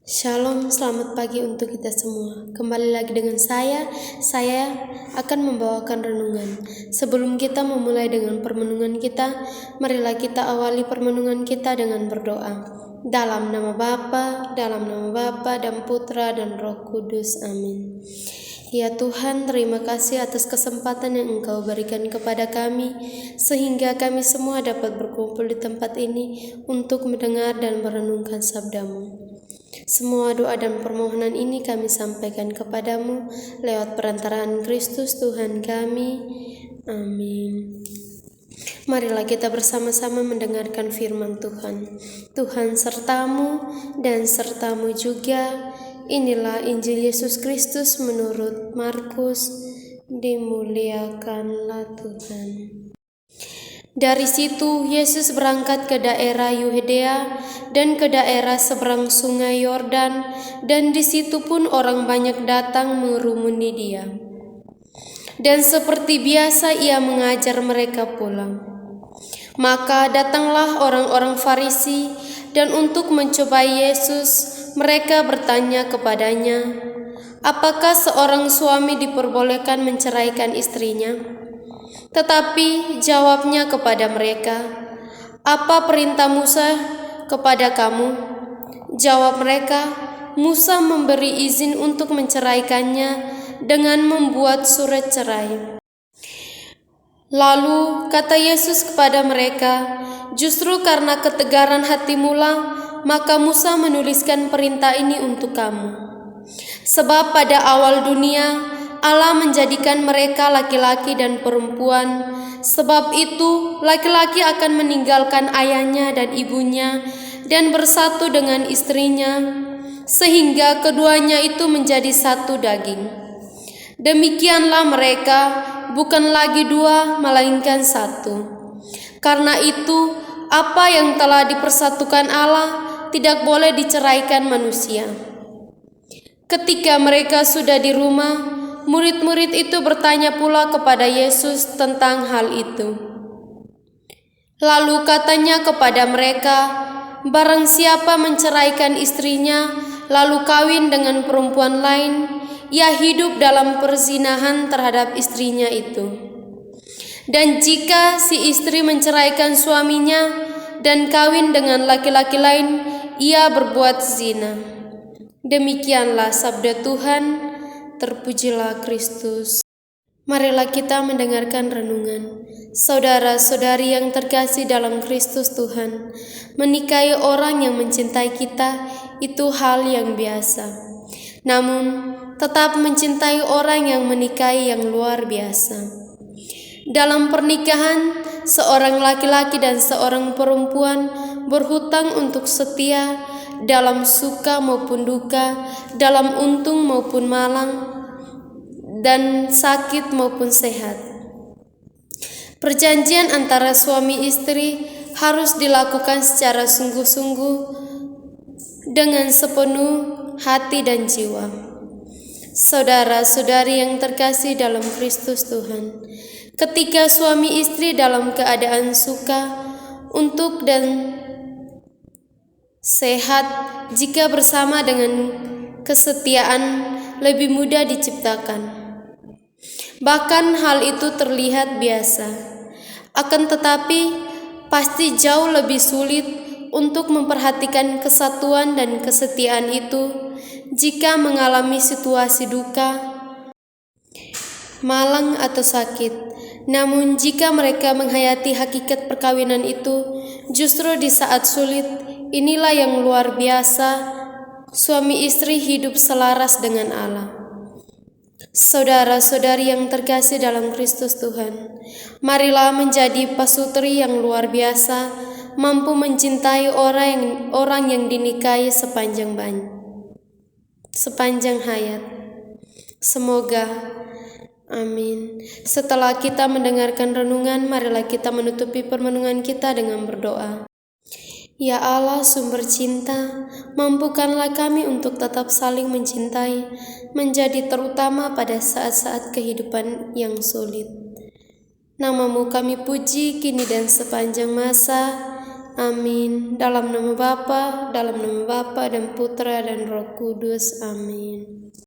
Shalom, selamat pagi untuk kita semua. Kembali lagi dengan saya akan membawakan renungan. Sebelum kita memulai dengan permenungan kita, marilah kita awali permenungan kita dengan berdoa. Dalam nama Bapa, dan Putra, dan Roh Kudus. Amin. Ya Tuhan, terima kasih atas kesempatan yang Engkau berikan kepada kami, sehingga kami semua dapat berkumpul di tempat ini untuk mendengar dan merenungkan sabda-Mu. Semua doa dan permohonan ini kami sampaikan kepadamu lewat perantaraan Kristus Tuhan kami. Amin. Marilah kita bersama-sama mendengarkan firman Tuhan. Tuhan sertamu dan sertamu juga. Inilah Injil Yesus Kristus menurut Markus. Dimuliakanlah Tuhan. Dari situ Yesus berangkat ke daerah Yudea dan ke daerah seberang sungai Yordan, dan di situ pun orang banyak datang mengerumuni Dia. Dan seperti biasa Ia mengajar mereka pulang. Maka datanglah orang-orang Farisi, dan untuk mencobai Yesus, mereka bertanya kepadanya, apakah seorang suami diperbolehkan menceraikan istrinya? Tetapi jawabnya kepada mereka, apa perintah Musa kepada kamu? Jawab mereka, Musa memberi izin untuk menceraikannya dengan membuat surat cerai. Lalu kata Yesus kepada mereka, justru karena ketegaran hatimulah, maka Musa menuliskan perintah ini untuk kamu. Sebab pada awal dunia, Allah menjadikan mereka laki-laki dan perempuan. Sebab itu, laki-laki akan meninggalkan ayahnya dan ibunya dan bersatu dengan istrinya, sehingga keduanya itu menjadi satu daging. Demikianlah mereka, bukan lagi dua, melainkan satu. Karena itu, apa yang telah dipersatukan Allah tidak boleh diceraikan manusia. Ketika mereka sudah di rumah, murid-murid itu bertanya pula kepada Yesus tentang hal itu. Lalu katanya kepada mereka, barang siapa menceraikan istrinya, lalu kawin dengan perempuan lain, ia hidup dalam perzinahan terhadap istrinya itu. Dan jika si istri menceraikan suaminya dan kawin dengan laki-laki lain, ia berbuat zina. Demikianlah sabda Tuhan. Terpujilah Kristus. Marilah kita mendengarkan renungan. Saudara-saudari yang terkasih dalam Kristus Tuhan, menikahi orang yang mencintai kita itu hal yang biasa. Namun, tetap mencintai orang yang menikahi yang luar biasa. Dalam pernikahan, seorang laki-laki dan seorang perempuan berhutang untuk setia dalam suka maupun duka, dalam untung maupun malang, dan sakit maupun sehat. Perjanjian antara suami istri harus dilakukan secara sungguh-sungguh dengan sepenuh hati dan jiwa. Saudara-saudari yang terkasih dalam Kristus Tuhan, ketika suami istri dalam keadaan suka untuk dan sehat, jika bersama dengan kesetiaan, lebih mudah diciptakan. Bahkan hal itu terlihat biasa. Akan tetapi, pasti jauh lebih sulit untuk memperhatikan kesatuan dan kesetiaan itu jika mengalami situasi duka, malang atau sakit. Namun jika mereka menghayati hakikat perkawinan itu, justru di saat sulit, inilah yang luar biasa, suami istri hidup selaras dengan Allah. Saudara-saudari yang terkasih dalam Kristus Tuhan, marilah menjadi pasutri yang luar biasa, mampu mencintai orang yang dinikahi sepanjang hayat. Semoga. Amin. Setelah kita mendengarkan renungan, marilah kita menutupi permenungan kita dengan berdoa. Ya Allah, sumber cinta, mampukanlah kami untuk tetap saling mencintai, menjadi terutama pada saat-saat kehidupan yang sulit. Nama-Mu kami puji kini dan sepanjang masa. Amin. Dalam nama Bapa dan Putra dan Roh Kudus. Amin.